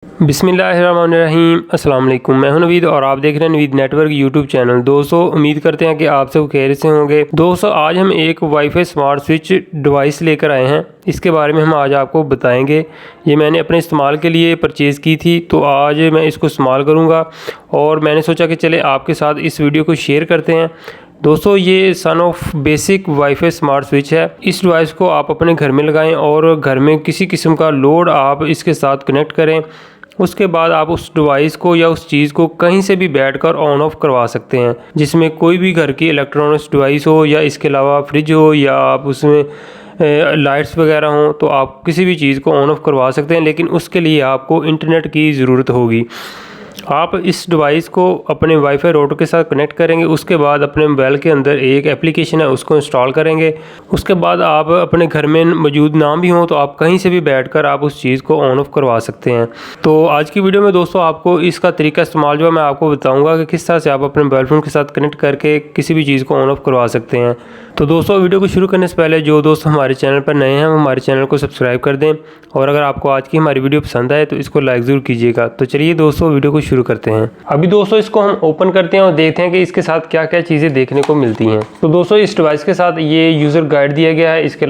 बिस्मिल्लाहिर्रहमानिर्रहीम अस्सलाम वालेकुम। मैं हूं नवीद और आप देख रहे हैं नवीद नेटवर्क यूट्यूब चैनल। दोस्तों उम्मीद करते हैं कि आप सब खैरियत से होंगे। दोस्तों आज हम एक वाईफाई स्मार्ट स्विच डिवाइस लेकर आए हैं। इसके बारे में हम आज आपको बताएंगे। ये मैंने अपने इस्तेमाल के लिए परचेज़ की थी, तो आज मैं इसको इस्तेमाल करूँगा और मैंने सोचा कि चले आपके साथ इस वीडियो को शेयर करते हैं। दोस्तों ये son of basic wifi smart switch है। इस डिवाइस को आप अपने घर में लगाएं और घर में किसी किस्म का लोड आप इसके साथ कनेक्ट करें। उसके बाद आप उस डिवाइस को या उस चीज़ को कहीं से भी बैठकर ऑन ऑफ करवा सकते हैं, जिसमें कोई भी घर की इलेक्ट्रॉनिक्स डिवाइस हो या इसके अलावा फ्रिज हो या आप उसमें लाइट्स वगैरह हों, तो आप किसी भी चीज़ को ऑन ऑफ करवा सकते हैं। लेकिन उसके लिए आपको इंटरनेट की ज़रूरत होगी। आप इस डिवाइस को अपने वाईफाई राउटर के साथ कनेक्ट करेंगे। उसके बाद अपने मोबाइल के अंदर एक एप्लीकेशन है उसको इंस्टॉल करेंगे। उसके बाद आप अपने घर में मौजूद ना भी हों तो आप कहीं से भी बैठकर आप उस चीज़ को ऑन ऑफ करवा सकते हैं। तो आज की वीडियो में दोस्तों आपको इसका तरीका इस्तेमाल जो है मैं आपको बताऊँगा कि किस तरह से आप अपने मोबाइल फ़ोन के साथ कनेक्ट करके किसी भी चीज़ को ऑन ऑफ करवा सकते हैं। तो दोस्तों वीडियो को शुरू करने से पहले जो दोस्त हमारे चैनल पर नए हैं वो हमारे चैनल को सब्सक्राइब कर दें और अगर आपको आज की हमारी वीडियो पसंद आए तो इसको लाइक ज़रूर कीजिएगा। तो चलिए दोस्तों वीडियो को शुरू करते हैं। अभी दोस्तों इसको हम ओपन करते हैं और देखते हैं कि इसके साथ क्या क्या चीज़ें देखने को मिलती हैं। तो दोस्तों इस डिवाइस के साथ ये यूज़र गाइड दिया गया है। इसके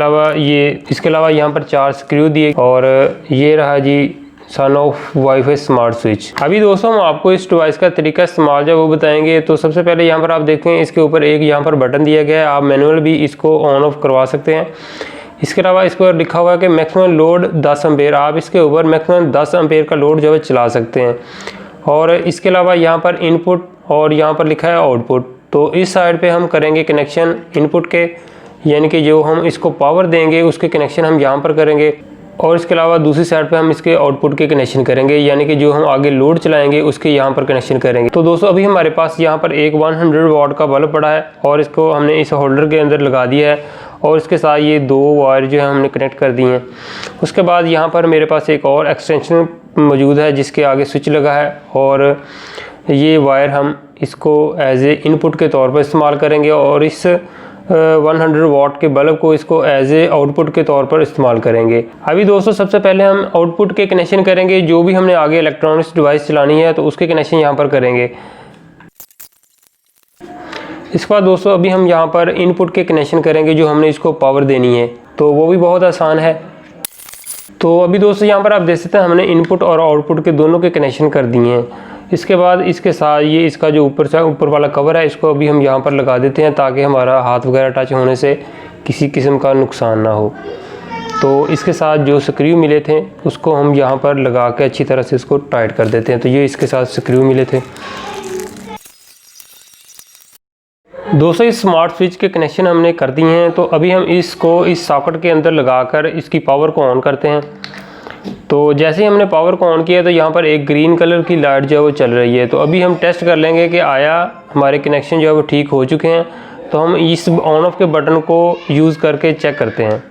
अलावा यहाँ पर 4 स्क्रू दिए और ये रहा जी सन ऑफ वाईफाई स्मार्ट स्विच। अभी दोस्तों हम आपको इस डिवाइस का तरीका इस्तेमाल जो वो बताएंगे। तो सबसे पहले यहाँ पर आप देखते हैं इसके ऊपर एक यहाँ पर बटन दिया गया है। आप मैनुअल भी इसको ऑन ऑफ करवा सकते हैं। इसके अलावा इस पर लिखा हुआ है कि मैक्सिमम लोड 10 एम्पेयर। आप इसके ऊपर मैक्सिमम 10 एम्पेयर का लोड जो है चला सकते हैं। और इसके अलावा यहाँ पर इनपुट और यहाँ पर लिखा है आउटपुट। तो इस साइड पे हम करेंगे कनेक्शन इनपुट के, यानी कि जो हम इसको पावर देंगे उसके कनेक्शन हम यहाँ पर करेंगे। और इसके अलावा दूसरी साइड पे हम इसके आउटपुट के कनेक्शन करेंगे, यानी कि जो हम आगे लोड चलाएंगे उसके यहाँ पर कनेक्शन करेंगे। तो दोस्तों अभी हमारे पास यहाँ पर एक 100 वाट का बल्ब पड़ा है और इसको हमने इस होल्डर के अंदर लगा दिया है और इसके साथ ये 2 वायर जो है हमने कनेक्ट कर दी हैं। उसके बाद यहाँ पर मेरे पास एक और एक्सटेंशन मौजूद है जिसके आगे स्विच लगा है और ये वायर हम इसको एज ए इनपुट के तौर पर इस्तेमाल करेंगे और इस 100 वाट के बल्ब को इसको एज ए आउटपुट के तौर पर इस्तेमाल करेंगे। अभी दोस्तों सबसे पहले हम आउटपुट के कनेक्शन करेंगे। जो भी हमने आगे इलेक्ट्रॉनिक्स डिवाइस चलानी है तो उसके कनेक्शन यहाँ पर करेंगे। इसके बाद दोस्तों अभी हम यहाँ पर इनपुट के कनेक्शन करेंगे जो हमने इसको पावर देनी है, तो वो भी बहुत आसान है। तो अभी दोस्तों यहाँ पर आप देख सकते हैं हमने इनपुट और आउटपुट के दोनों के कनेक्शन कर दिए हैं। इसके बाद इसके साथ ये इसका जो ऊपर वाला कवर है इसको अभी हम यहाँ पर लगा देते हैं ताकि हमारा हाथ वगैरह टच होने से किसी किस्म का नुकसान ना हो। तो इसके साथ जो स्क्रू मिले थे उसको हम यहाँ पर लगा के अच्छी तरह से इसको टाइट कर देते हैं। तो ये इसके साथ स्क्रू मिले थे। दोस्तों इस स्मार्ट स्विच के कनेक्शन हमने कर दिए हैं। तो अभी हम इसको इस सॉकेट के अंदर लगाकर इसकी पावर को ऑन करते हैं। तो जैसे ही हमने पावर को ऑन किया तो यहाँ पर एक ग्रीन कलर की लाइट जो है वो चल रही है। तो अभी हम टेस्ट कर लेंगे कि आया हमारे कनेक्शन जो है वो ठीक हो चुके हैं। तो हम इस ऑन ऑफ के बटन को यूज़ करके चेक करते हैं।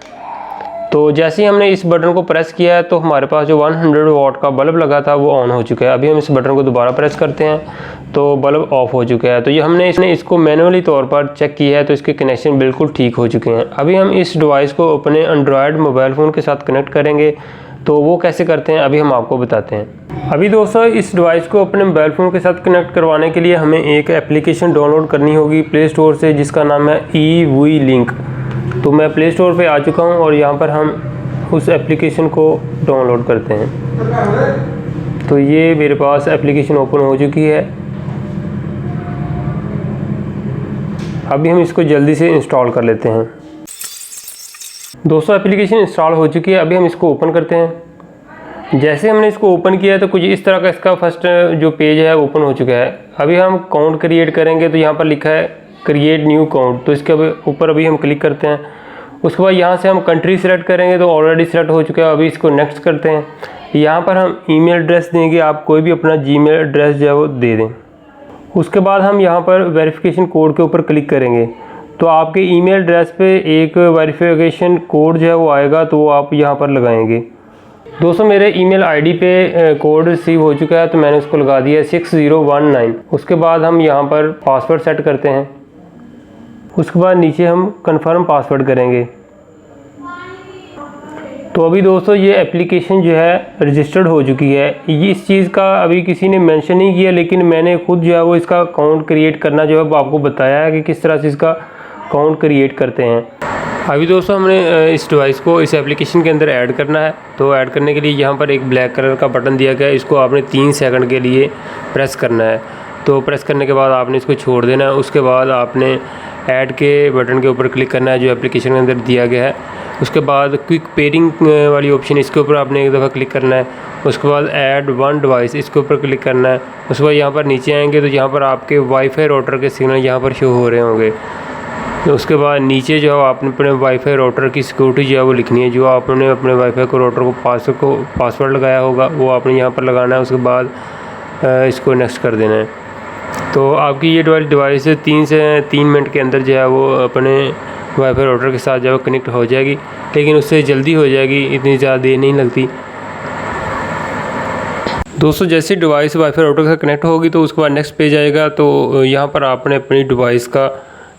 तो जैसे ही हमने इस बटन को प्रेस किया है तो हमारे पास जो 100 वाट का बल्ब लगा था वो ऑन हो चुका है। अभी हम इस बटन को दोबारा प्रेस करते हैं तो बल्ब ऑफ हो चुका है। तो ये हमने इसको मैनुअली तौर पर चेक किया है तो इसके कनेक्शन बिल्कुल ठीक हो चुके हैं। अभी हम इस डिवाइस को अपने एंड्रॉयड मोबाइल फ़ोन के साथ कनेक्ट करेंगे। तो वो कैसे करते हैं अभी हम आपको बताते हैं। अभी दोस्तों इस डिवाइस को अपने मोबाइल फ़ोन के साथ कनेक्ट करवाने के लिए हमें एक एप्लीकेशन डाउनलोड करनी होगी प्ले स्टोर से, जिसका नाम है EV लिंक। तो मैं प्ले स्टोर पे आ चुका हूँ और यहाँ पर हम उस एप्लीकेशन को डाउनलोड करते हैं। तो ये मेरे पास एप्लीकेशन ओपन हो चुकी है। अभी हम इसको जल्दी से इंस्टॉल कर लेते हैं। दोस्तों एप्लीकेशन इंस्टॉल हो चुकी है। अभी हम इसको ओपन करते हैं। जैसे हमने इसको ओपन किया है तो कुछ इस तरह का इसका फर्स्ट जो पेज है ओपन हो चुका है। अभी हम अकाउंट क्रिएट करेंगे तो यहाँ पर लिखा है क्रिएट न्यू अकाउंट। तो इसके ऊपर अभी हम क्लिक करते हैं। उसके बाद यहाँ से हम कंट्री सेलेक्ट करेंगे तो ऑलरेडी सेलेक्ट हो चुका है। अभी इसको नेक्स्ट करते हैं। यहाँ पर हम ईमेल एड्रेस देंगे। आप कोई भी अपना जीमेल एड्रेस जो है वो दे दें। उसके बाद हम यहाँ पर वेरिफिकेशन कोड के ऊपर क्लिक करेंगे तो आपके ईमेल एड्रेस पे एक वेरिफिकेशन कोड जो है वो आएगा, तो वो आप यहाँ पर लगाएंगे। दोस्तों मेरे ईमेल आईडी पे कोड रिसीव हो चुका है तो मैंने उसको लगा दिया 6019। उसके बाद हम यहाँ पर पासवर्ड सेट करते हैं। उसके बाद नीचे हम कंफर्म पासवर्ड करेंगे। तो अभी दोस्तों ये एप्लीकेशन जो है रजिस्टर्ड हो चुकी है। ये इस चीज़ का अभी किसी ने मेंशन नहीं किया, लेकिन मैंने खुद जो है वो इसका अकाउंट क्रिएट करना जो है वो आपको बताया है कि किस तरह से इसका अकाउंट क्रिएट करते हैं। अभी दोस्तों हमने इस डिवाइस को इस एप्लीकेशन के अंदर ऐड करना है। तो ऐड करने के लिए यहाँ पर एक ब्लैक कलर का बटन दिया गया है, इसको आपने 3 सेकंड के लिए प्रेस करना है। तो प्रेस करने के बाद आपने इसको छोड़ देना है। उसके बाद आपने ऐड के बटन के ऊपर क्लिक करना है जो एप्लीकेशन के अंदर दिया गया है। उसके बाद क्विक पेयरिंग वाली ऑप्शन, इसके ऊपर आपने एक दफ़ा क्लिक करना है। उसके बाद ऐड वन डिवाइस, इसके ऊपर क्लिक करना है। उसके बाद यहाँ पर नीचे आएंगे तो यहाँ पर आपके वाईफाई राउटर के सिग्नल यहाँ पर शो हो रहे होंगे। तो उसके बाद नीचे जो आपने अपने वाईफाई राउटर की सिक्योरिटी जो है वो लिखनी है। जो आपने अपने वाईफाई को राउटर को पासवर्ड लगाया होगा वो आपने यहाँ पर लगाना है। उसके बाद इसको नेक्स्ट कर देना है। तो आपकी ये डिवाइस 3 से 3 मिनट के अंदर जो है वो अपने वाईफाई राउटर के साथ जो है कनेक्ट हो जाएगी, लेकिन उससे जल्दी हो जाएगी, इतनी ज़्यादा देर नहीं लगती। दोस्तों जैसे डिवाइस वाईफाई राउटर से कनेक्ट होगी तो उसके बाद नेक्स्ट पेज आएगा। तो यहाँ पर आपने अपनी डिवाइस का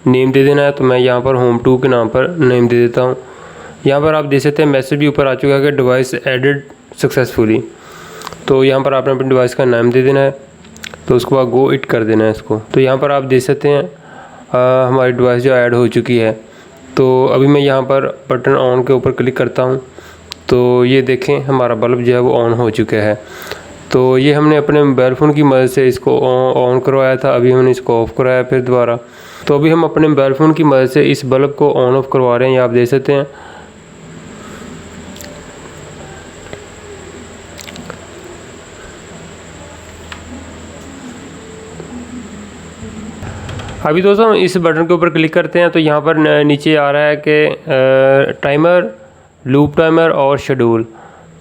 नेम दे देना है। तो मैं यहाँ पर Home2 के नाम पर नेम दे देता हूँ। यहाँ पर आप देख सकते हैं मैसेज भी ऊपर आ चुका है कि डिवाइस एडेड सक्सेसफुली। तो यहाँ पर आपने अपनी डिवाइस का नाम दे देना है। तो उसके बाद गो इट कर देना है इसको। तो यहाँ पर आप देख सकते हैं हमारी डिवाइस जो ऐड हो चुकी है। तो अभी मैं यहाँ पर बटन ऑन के ऊपर क्लिक करता हूँ तो ये देखें हमारा बल्ब जो है वो ऑन हो चुका है। तो ये हमने अपने मोबाइल फ़ोन की मदद से इसको ऑन करवाया था, अभी हमने इसको ऑफ़ कराया फिर दोबारा। तो अभी हम अपने मोबाइल फ़ोन की मदद से इस बल्ब को ऑन ऑफ करवा रहे हैं, ये आप देख सकते हैं। अभी दोस्तों हम इस बटन के ऊपर क्लिक करते हैं तो यहाँ पर नीचे आ रहा है कि टाइमर, लूप टाइमर और शेड्यूल।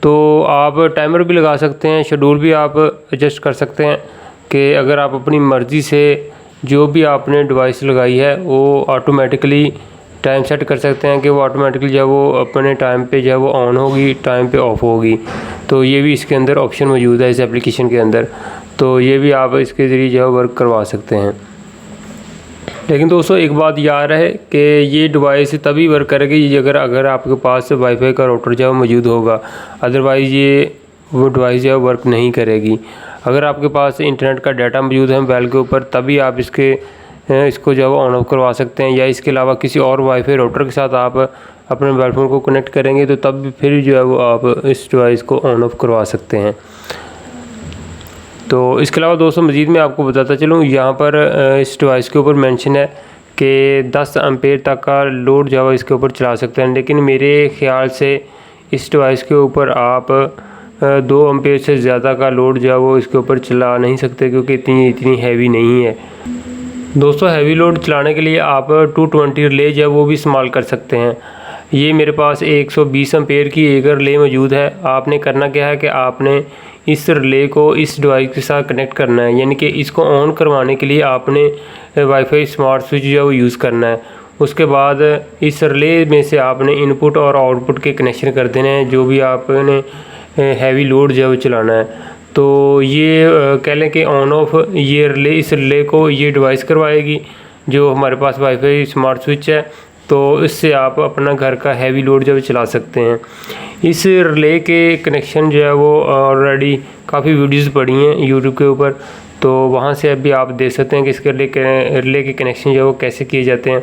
तो आप टाइमर भी लगा सकते हैं, शेड्यूल भी आप एडजस्ट कर सकते हैं कि अगर आप अपनी मर्ज़ी से जो भी आपने डिवाइस लगाई है वो ऑटोमेटिकली टाइम सेट कर सकते हैं कि वो ऑटोमेटिकली जो है वो अपने टाइम पे जो है वो ऑन होगी, टाइम पे ऑफ होगी। तो ये भी इसके अंदर ऑप्शन मौजूद है इस एप्लीकेशन के अंदर। तो ये भी आप इसके ज़रिए जो है वर्क करवा सकते हैं। लेकिन दोस्तों एक बात याद रहे कि ये डिवाइस तभी वर्क करेगी अगर आपके पास वाईफाई का राउटर जो है मौजूद होगा, अदरवाइज़ ये वो डिवाइस जो है वर्क नहीं करेगी। अगर आपके पास इंटरनेट का डाटा मौजूद है मोबाइल के ऊपर तभी आप इसको जो है ऑन ऑफ करवा सकते हैं, या इसके अलावा किसी और वाईफाई राउटर के साथ आप अपने मोबाइल फ़ोन को कनेक्ट करेंगे तो तब फिर जो है वो आप इस डिवाइस को ऑन ऑफ करवा सकते हैं। तो इसके अलावा दोस्तों मज़ीद मैं आपको बताता चलूँ, यहाँ पर इस डिवाइस के ऊपर मेंशन है कि 10 एम्पेयर तक का लोड जो है इसके ऊपर चला सकते हैं। लेकिन मेरे ख़्याल से इस डिवाइस के ऊपर आप 2 एम्पेयर से ज़्यादा का लोड जो है वो इसके ऊपर चला नहीं सकते, क्योंकि इतनी हैवी नहीं है। दोस्तों हैवी लोड चलाने के लिए आप 220 रिले जो है वो भी इस्तेमाल कर सकते हैं। ये मेरे पास 120 एम्पेयर की एक रिले मौजूद है। आपने करना क्या है कि आपने इस रिले को इस डिवाइस के साथ कनेक्ट करना है, यानी कि इसको ऑन करवाने के लिए आपने वाईफाई स्मार्ट स्विच जो है वो यूज़ करना है। उसके बाद इस रिले में से आपने इनपुट और आउटपुट के कनेक्शन कर देने हैं जो भी आपने हैवी लोड जो है वो चलाना है। तो ये कह लें कि ऑन ऑफ ये रिले, इस रिले को ये डिवाइस करवाएगी जो हमारे पास वाईफाई स्मार्ट स्विच है। तो इससे आप अपना घर का हैवी लोड जो है चला सकते हैं। इस रिले के कनेक्शन जो है वो ऑलरेडी काफ़ी वीडियोस पड़ी हैं यूट्यूब के ऊपर, तो वहाँ से अभी आप देख सकते हैं कि इसके रिले के कनेक्शन जो है वो कैसे किए जाते हैं।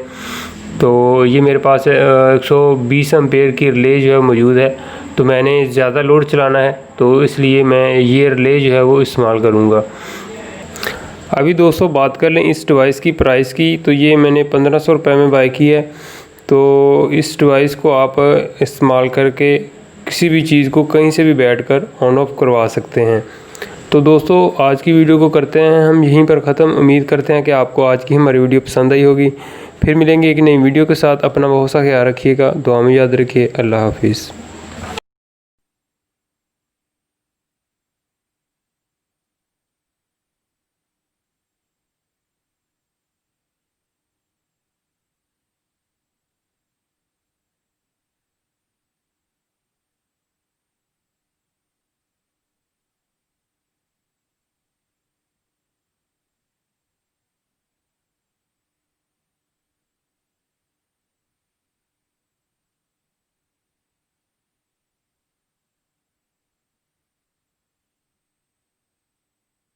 तो ये मेरे पास 120 एम्पेयर की रिले जो है मौजूद है। तो मैंने ज़्यादा लोड चलाना है तो इसलिए मैं ये रिले जो है वो इस्तेमाल करूँगा। अभी दोस्तों बात कर लें इस डिवाइस की प्राइस की, तो ये मैंने 1500 रुपये में बाय की है। तो इस डिवाइस को आप इस्तेमाल करके किसी भी चीज़ को कहीं से भी बैठकर ऑन ऑफ करवा सकते हैं। तो दोस्तों आज की वीडियो को करते हैं हम यहीं पर ख़त्म। उम्मीद करते हैं कि आपको आज की हमारी वीडियो पसंद आई होगी। फिर मिलेंगे एक नई वीडियो के साथ। अपना बहुत सा ख्याल रखिएगा, दुआ में याद रखिए। अल्लाह हाफिज़।